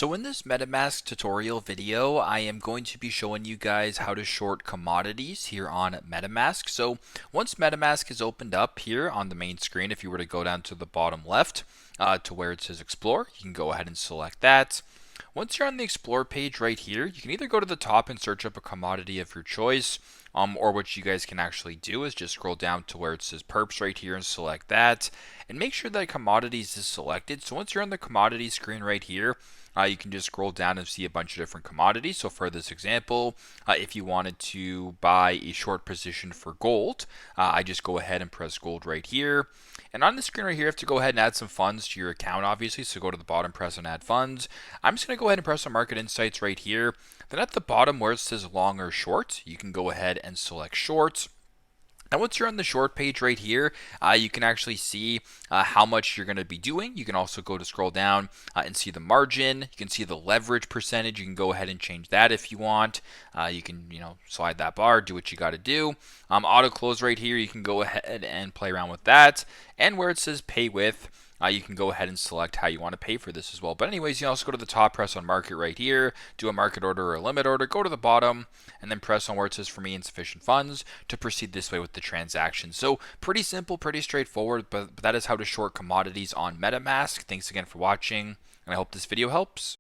So in this MetaMask tutorial video, I am going to be showing you guys how to short commodities here on MetaMask. So once MetaMask is opened up here on the main screen, if you were to go down to the bottom left to where it says Explore, you can go ahead and select that. Once you're on the Explore page right here, you can either go to the top and search up a commodity of your choice, or what you guys can actually do is just scroll down to where it says Perps right here and select that, and make sure that commodities is selected. So once you're on the commodity screen right here, you can just scroll down and see a bunch of different commodities. So for this example, if you wanted to buy a short position for gold, I just go ahead and press gold right here. And on the screen right here, you have to go ahead and add some funds to your account, obviously. So go to the bottom, press on add funds. I'm just going to go ahead and press on market insights right here. Then at the bottom where it says long or short, you can go ahead and select short. Now, once you're on the short page right here, you can actually see how much you're going to be doing. You can also go to scroll down and see the margin. You can see the leverage percentage. You can go ahead and change that if you want. You can, slide that bar, do what you got to do. Auto close right here. You can go ahead and play around with that. And where it says pay with, you can go ahead and select how you want to pay for this as well. But anyways, you can also go to the top, press on market right here, do a market order or a limit order, go to the bottom, and then press on where it says for me insufficient funds to proceed this way with the transaction. So pretty simple, pretty straightforward, but that is how to short commodities on MetaMask. Thanks again for watching, and I hope this video helps.